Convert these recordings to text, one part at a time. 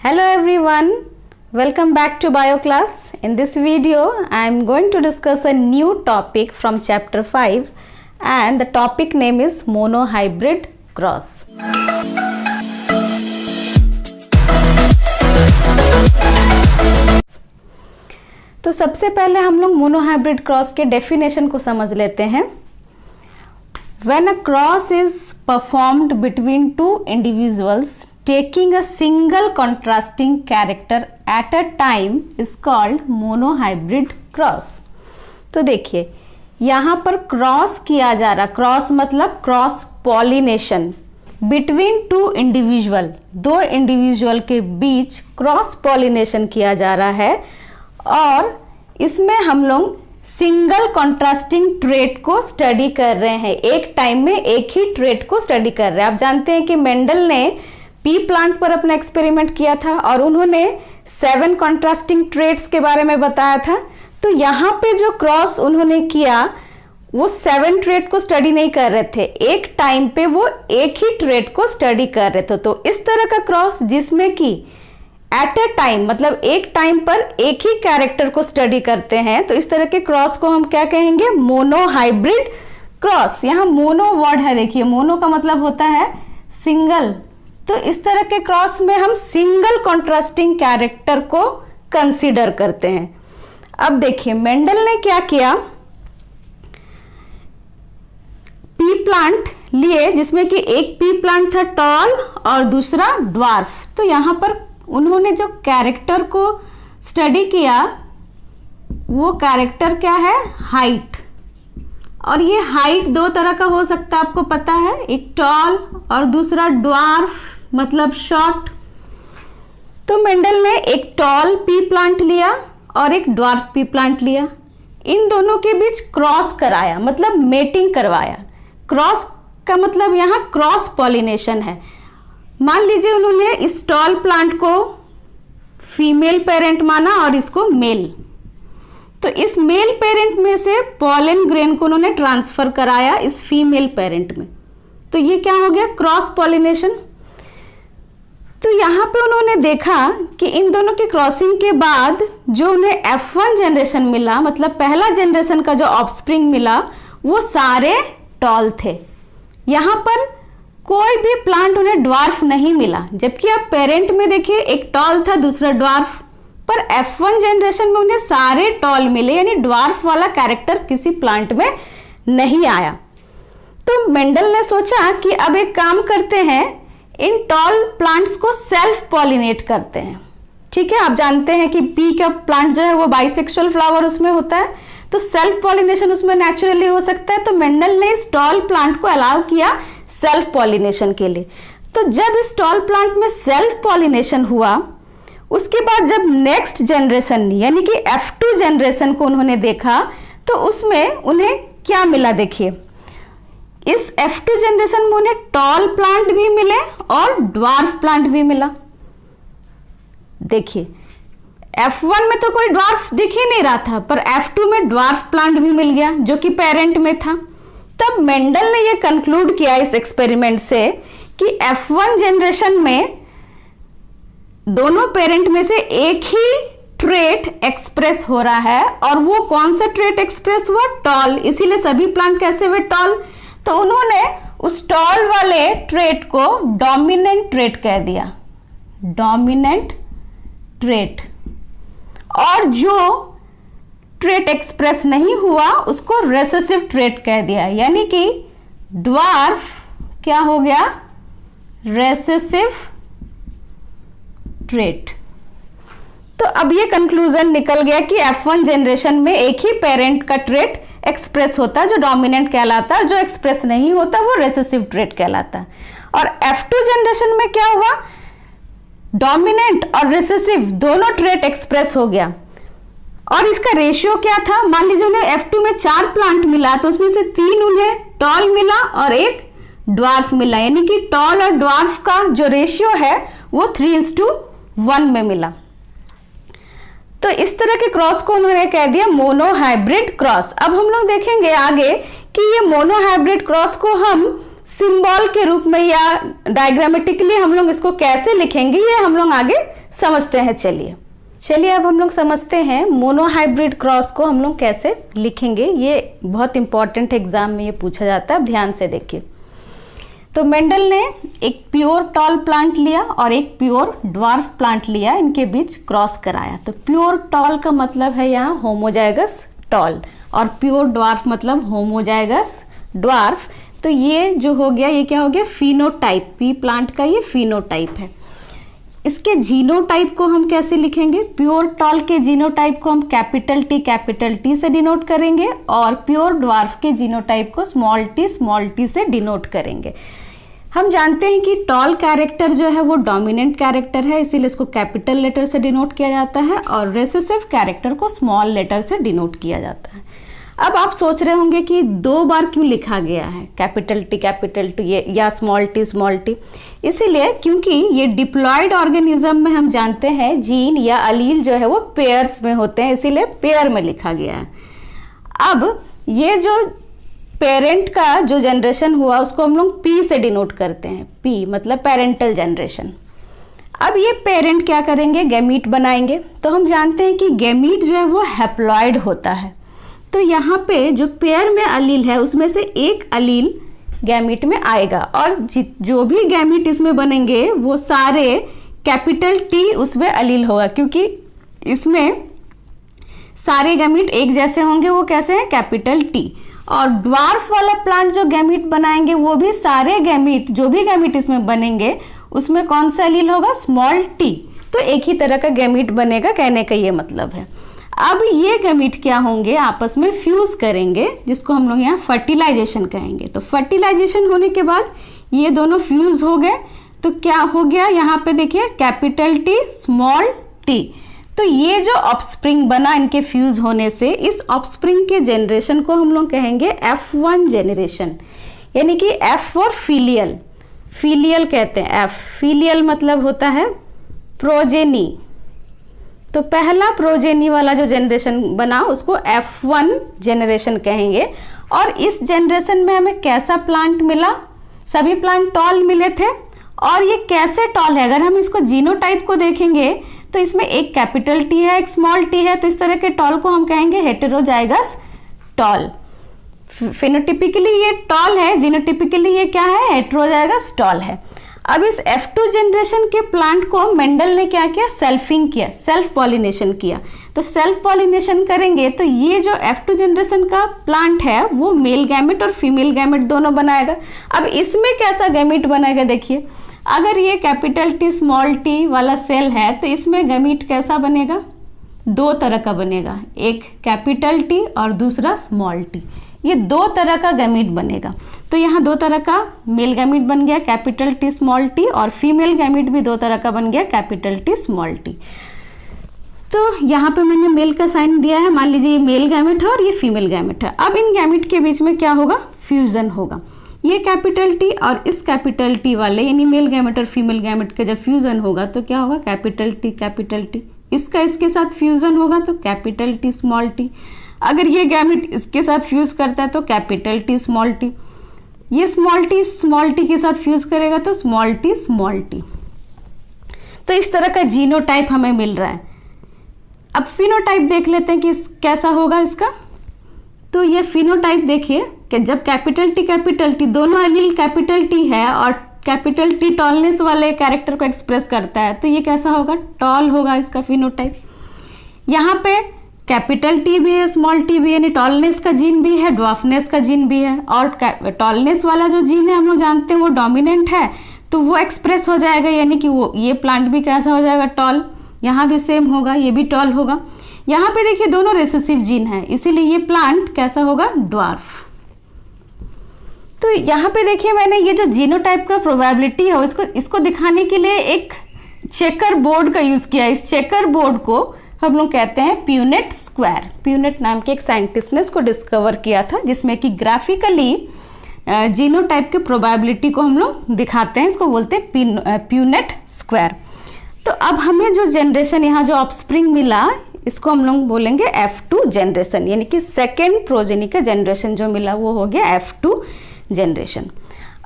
Hello everyone, welcome back to Bio class. In this video, I am going to discuss a new topic from chapter 5 and the topic name is monohybrid cross. तो सबसे पहले हम लोग monohybrid cross के definition को समझ लेते हैं. When a cross is performed between two individuals taking a single contrasting character at a time is called monohybrid cross. तो देखिए यहाँ पर क्रॉस किया जा रहा, क्रॉस मतलब cross pollination between two individual, दो इंडिविजुअल के बीच क्रॉस पॉलिनेशन किया जा रहा है और इसमें हम लोग सिंगल कॉन्ट्रास्टिंग ट्रेट को स्टडी कर रहे हैं. एक टाइम में एक ही ट्रेट को स्टडी कर रहे हैं. आप जानते हैं कि मेंडल ने पी प्लांट पर अपना एक्सपेरिमेंट किया था और उन्होंने 7 कॉन्ट्रास्टिंग ट्रेट्स के बारे में बताया था. तो यहाँ पे जो क्रॉस उन्होंने किया वो 7 ट्रेट को स्टडी नहीं कर रहे थे, एक टाइम पे वो एक ही ट्रेट को स्टडी कर रहे थे. तो इस तरह का क्रॉस जिसमें कि एट ए टाइम मतलब एक टाइम पर एक ही कैरेक्टर को स्टडी करते हैं, तो इस तरह के क्रॉस को हम क्या कहेंगे? Monohybrid cross. यहाँ मोनो वर्ड है, देखिए मोनो का मतलब होता है सिंगल. तो इस तरह के क्रॉस में हम सिंगल कॉन्ट्रास्टिंग कैरेक्टर को कंसीडर करते हैं. अब देखिए मेंडल ने क्या किया, पी प्लांट लिए जिसमें कि एक पी प्लांट था टॉल और दूसरा ड्वार्फ. तो यहाँ पर उन्होंने जो कैरेक्टर को स्टडी किया वो कैरेक्टर क्या है? हाइट. और ये हाइट दो तरह का हो सकता है, आपको पता है, एक टॉल और दूसरा ड्वार्फ मतलब शॉर्ट. तो मेंडल ने एक टॉल पी प्लांट लिया और एक ड्वार्फ पी प्लांट लिया. इन दोनों के बीच क्रॉस कराया मतलब मेटिंग करवाया. क्रॉस का मतलब यहाँ क्रॉस पॉलिनेशन है. मान लीजिए उन्होंने इस टॉल प्लांट को फीमेल पेरेंट माना और इसको मेल. तो इस मेल पेरेंट में से पॉलन ग्रेन को उन्होंने ट्रांसफर कराया इस फीमेल पेरेंट में. तो ये क्या हो गया? Cross pollination. तो यहाँ पे उन्होंने देखा कि इन दोनों की क्रॉसिंग के बाद जो उन्हें F1 जनरेशन मिला, मतलब पहला जनरेशन का जो ऑफस्प्रिंग मिला, वो सारे टॉल थे. यहाँ पर कोई भी प्लांट उन्हें ड्वार्फ नहीं मिला. जबकि आप पेरेंट में देखिए एक टॉल था दूसरा ड्वार्फ, पर F1 जनरेशन में उन्हें सारे टॉल मिले, यानी ड्वार्फ वाला कैरेक्टर किसी प्लांट में नहीं आया. तो मेंडल ने सोचा कि अब एक काम करते हैं, इन टॉल प्लांट्स को सेल्फ पॉलिनेट करते हैं. ठीक है, आप जानते हैं कि पी का प्लांट जो है वो बाइसेक्सुअल फ्लावर उसमें होता है, तो सेल्फ पॉलिनेशन उसमें नेचुरली हो सकता है. तो मेंडल ने इस टॉल प्लांट को अलाउ किया सेल्फ पॉलिनेशन के लिए. तो जब इस टॉल प्लांट में सेल्फ पॉलिनेशन हुआ, उसके बाद जब नेक्स्ट जनरेशन यानी कि F2 जनरेशन को उन्होंने देखा, तो उसमें उन्हें क्या मिला? देखिए इस F2 जनरेशन में उन्हें टॉल प्लांट भी मिले और ड्वार्फ प्लांट भी मिला. देखिए F1 में तो कोई ड्वार्फ दिख ही नहीं रहा था, पर F2 में ड्वार्फ प्लांट भी मिल गया जो कि पेरेंट में था. तब मेंडल ने यह कंक्लूड किया इस एक्सपेरिमेंट से कि F1 जनरेशन में दोनों पेरेंट में से एक ही ट्रेट एक्सप्रेस हो रहा है. और वो कौन सा ट्रेट एक्सप्रेस हुआ? टॉल. इसीलिए सभी प्लांट कैसे हुए? टॉल. तो उन्होंने उस टॉल वाले ट्रेट को डोमिनेंट ट्रेट कह दिया, डोमिनेंट ट्रेट. और जो ट्रेट एक्सप्रेस नहीं हुआ उसको रेसेसिव ट्रेट कह दिया, यानी कि ड्वार्फ क्या हो गया? Recessive trait. तो अब ये कंक्लूजन निकल गया कि F1 जनरेशन में एक ही पेरेंट का ट्रेट एक्सप्रेस होता है जो डोमिनेंट कहलाता है, जो एक्सप्रेस नहीं होता वो रेसेसिव ट्रेट कहलाता है. और F2 जनरेशन में क्या हुआ? डोमिनेंट और रेसेसिव दोनों ट्रेट एक्सप्रेस हो गया. और इसका रेशियो क्या था? मान लीजिए उन्हें F2 में 4 प्लांट मिला, तो उसमें से 3 उन्हें टॉल मिला और एक ड्वार्फ मिला, यानी कि टॉल और ड्वार्फ का जो रेशियो है वो 3:1 में मिला. तो इस तरह के क्रॉस को उन्होंने कह दिया मोनोहाइब्रिड क्रॉस. अब हम लोग देखेंगे आगे कि ये मोनोहाइब्रिड क्रॉस को हम सिंबल के रूप में या डायग्रामेटिकली हम लोग इसको कैसे लिखेंगे, ये हम लोग आगे समझते हैं। चलिए अब हम लोग समझते हैं मोनोहाइब्रिड क्रॉस को हम लोग कैसे लिखेंगे। ये बहुत इंपॉर्टेंट एग्जाम में ये पूछा जाता है। अब ध्यान से देखिए। तो मेंडल ने एक प्योर टॉल प्लांट लिया और एक प्योर ड्वार्फ प्लांट लिया, इनके बीच क्रॉस कराया। तो प्योर टॉल का मतलब है यहाँ होमोजाइगस टॉल और प्योर ड्वार्फ मतलब होमोजाइगस ड्वार्फ। तो ये जो हो गया, ये क्या हो गया, फिनोटाइप। पी प्लांट का ये फिनोटाइप है। इसके जीनोटाइप को हम कैसे लिखेंगे? प्योर टॉल के जीनोटाइप को हम कैपिटल टी से डिनोट करेंगे और प्योर ड्वार्फ के जीनोटाइप को स्मॉल टी से डिनोट करेंगे। हम जानते हैं कि टॉल कैरेक्टर जो है वो डोमिनेंट कैरेक्टर है, इसीलिए इसको कैपिटल लेटर से डिनोट किया जाता है और रेसेसिव कैरेक्टर को स्मॉल लेटर से डिनोट किया जाता है। अब आप सोच रहे होंगे कि 2 बार क्यों लिखा गया है कैपिटल टी ये या स्मॉल टी। इसीलिए क्योंकि ये डिप्लॉयड ऑर्गेनिज्म में हम जानते हैं जीन या अलील जो है वो पेयर्स में होते हैं, इसीलिए पेयर में लिखा गया है। अब ये जो पेरेंट का जो जनरेशन हुआ उसको हम लोग पी से डिनोट करते हैं। पी मतलब पेरेंटल जनरेशन। अब ये पेरेंट क्या करेंगे, गैमीट बनाएंगे। तो हम जानते हैं कि गैमीट जो है वो हैप्लॉइड होता है। तो यहाँ पे जो पेयर में अलील है उसमें से एक अलील गैमीट में आएगा और जो भी गैमीट इसमें बनेंगे वो सारे कैपिटल टी उसमें अलील होगा, क्योंकि इसमें सारे गैमीट एक जैसे होंगे। वो कैसे हैं, कैपिटल टी। और ड्वार्फ वाला प्लांट जो गैमीट बनाएंगे वो भी सारे गैमीट, जो भी गैमीट इसमें बनेंगे उसमें कौन सा अलील होगा, स्मॉल टी। तो एक ही तरह का गैमीट बनेगा, कहने का ये मतलब है। अब ये गैमीट क्या होंगे, आपस में फ्यूज करेंगे, जिसको हम लोग यहाँ फर्टिलाइजेशन कहेंगे। तो फर्टिलाइजेशन होने के बाद ये दोनों फ्यूज हो गए। तो क्या हो गया, यहाँ पे देखिए कैपिटल टी स्मॉल टी। तो ये जो ऑफस्प्रिंग बना इनके फ्यूज होने से, इस ऑफस्प्रिंग के जनरेशन को हम लोग कहेंगे F1 जनरेशन, यानी कि F फॉर फीलियल कहते हैं। F फीलियल मतलब होता है प्रोजेनी। तो पहला प्रोजेनी वाला जो जनरेशन बना उसको F1 जनरेशन कहेंगे। और इस जनरेशन में हमें कैसा प्लांट मिला, सभी प्लांट टॉल मिले थे। और ये कैसे टॉल है, अगर हम इसको जीनोटाइप को देखेंगे तो इसमें एक कैपिटल टी है, एक स्मॉल टी है। तो इस तरह के टॉल को हम कहेंगे हेटेरोजाइगस टॉल। फिनोटिपिकली ये टॉल है, जीनोटिपिकली ये क्या है, हेटेरोजाइगस टॉल है। अब इस F2 जनरेशन के प्लांट को मेंडल ने क्या किया, सेल्फिंग किया, सेल्फ पॉलिनेशन किया। तो सेल्फ पॉलिनेशन करेंगे तो ये जो F2 जनरेशन का प्लांट है वो मेल गैमेट और फीमेल गैमेट दोनों बनाएगा। अब इसमें कैसा गैमेट बनेगा, देखिए अगर ये कैपिटल टी स्मॉल टी वाला सेल है तो इसमें गैमेट कैसा बनेगा, 2 तरह का बनेगा, एक कैपिटल टी और दूसरा स्मॉल टी। ये 2 तरह का गैमेट बनेगा। तो यहाँ 2 तरह का मेल गैमेट बन गया कैपिटल टी स्मॉल टी, और फीमेल गैमेट भी 2 तरह का बन गया कैपिटल टी स्मॉल टी। तो यहाँ पे मैंने मेल का साइन दिया है, मान लीजिए ये मेल गैमेट है और ये फीमेल गैमेट है। अब इन गैमेट के बीच में क्या होगा, फ्यूजन होगा। ये कैपिटल टी और इस कैपिटल टी वाले यानी मेल गैमेट और फीमेल गैमेट का जब फ्यूजन होगा तो क्या होगा, कैपिटल टी। इसका इसके साथ फ्यूजन होगा तो कैपिटल टी स्मॉल टी। अगर ये गैमेट इसके साथ फ्यूज करता है तो कैपिटल टी स्मॉल टी। ये स्मॉल टी के साथ फ्यूज करेगा तो स्मॉल टी। तो इस तरह का जीनोटाइप हमें मिल रहा है। अब फिनोटाइप देख लेते हैं कि कैसा होगा इसका। तो ये फिनोटाइप देखिए कि जब कैपिटल टी दोनों एलील कैपिटल टी है और कैपिटल टी टॉलनेस वाले कैरेक्टर को एक्सप्रेस करता है, तो ये कैसा होगा, टॉल होगा इसका फिनोटाइप। यहाँ पे कैपिटल टी भी है, स्मॉल टी भी है, यानी टॉलनेस का जीन भी है, ड्वार्फनेस का जीन भी है। और टॉलनेस वाला जो जीन है हम लोग जानते हैं वो डोमिनेंट है, तो वो एक्सप्रेस हो जाएगा, यानी कि वो ये प्लांट भी कैसा हो जाएगा, टॉल। यहाँ भी सेम होगा, ये भी टॉल होगा। यहाँ पे देखिए दोनों रिसेसिव जीन है, इसीलिए ये प्लांट कैसा होगा, ड्वार्फ। तो यहाँ पे देखिए मैंने ये जो जीनोटाइप का प्रोबेबिलिटी है इसको दिखाने के लिए एक चेकर बोर्ड का यूज किया। इस चेकर बोर्ड को हम लोग कहते हैं प्यूनेट स्क्वायर। प्यूनेट नाम के एक साइंटिस्ट ने इसको डिस्कवर किया था, जिसमें कि ग्राफिकली जीनोटाइप के प्रोबेबिलिटी को हम लोग दिखाते हैं। इसको बोलते हैं प्यूनेट स्क्वायर। तो अब हमें जो जनरेशन यहाँ जो ऑफस्प्रिंग मिला इसको हम लोग बोलेंगे F2 जनरेशन, यानी कि सेकेंड प्रोजेनी का जनरेशन जो मिला वो हो गया F2 जनरेशन।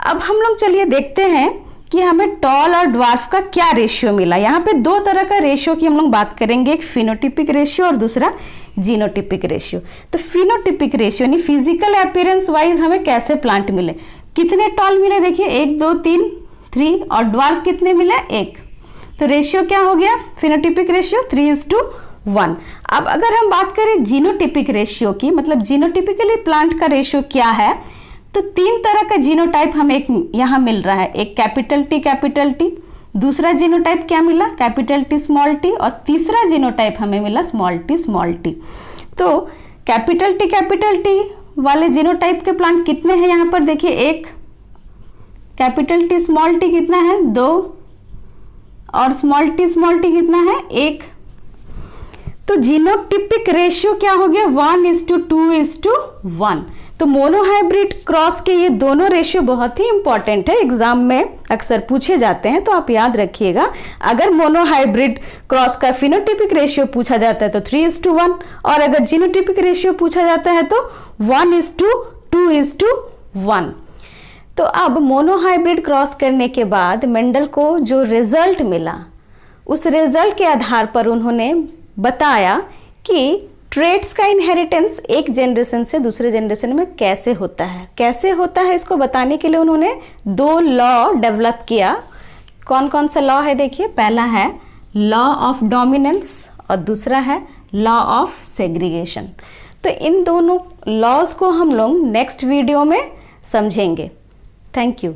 अब हम लोग चलिए देखते हैं कि हमें टॉल और ड्वार्फ का क्या रेशियो मिला। यहाँ पे दो तरह का रेशियो की हम लोग बात करेंगे, एक फिनोटिपिक रेशियो और दूसरा जीनोटिपिक रेशियो। तो फिनोटिपिक रेशियो यानी फिजिकल अपीयरेंस वाइज हमें कैसे प्लांट मिले, कितने टॉल मिले, देखिए 1 2 3 3, और ड्वार्फ कितने मिले 1। तो रेशियो क्या हो गया, फिनोटिपिक रेशियो 3:1। अब अगर हम बात करें जीनोटिपिक रेशियो की, मतलब जीनोटिपिकली प्लांट का रेशियो क्या है, तो 3 तरह का जीनोटाइप हमें एक यहाँ मिल रहा है, एक कैपिटल टी, दूसरा जीनोटाइप क्या मिला कैपिटल टी, और तीसरा जीनोटाइप हमें मिला स्मॉल टी। तो कैपिटल टी वाले जीनोटाइप के प्लांट कितने हैं यहाँ पर देखिए, एक कैपिटल टी कितना है 2, और स्मॉल टी कितना है 1। तो जीनोटिपिक रेशियो क्या हो गया 1:2:1। तो मोनोहाइब्रिड क्रॉस के ये दोनों रेशियो बहुत ही इंपॉर्टेंट है, एग्जाम में अक्सर पूछे जाते हैं, तो आप याद रखिएगा। अगर मोनोहाइब्रिड क्रॉस का फिनोटिपिक रेशियो पूछा जाता है तो 3:1, और अगर जीनोटिपिक रेशियो पूछा जाता है तो 1:2:1। तो अब मोनोहाइब्रिड क्रॉस करने के बाद मेंडल को जो रिजल्ट मिला, उस रिजल्ट के आधार पर उन्होंने बताया कि ट्रेट्स का इनहेरिटेंस एक जनरेशन से दूसरे जनरेशन में कैसे होता है। इसको बताने के लिए उन्होंने 2 लॉ डेवलप किया। कौन कौन सा लॉ है देखिए, पहला है लॉ ऑफ डोमिनेंस और दूसरा है लॉ ऑफ सेग्रीगेशन। तो इन दोनों लॉज को हम लोग नेक्स्ट वीडियो में समझेंगे। Thank you.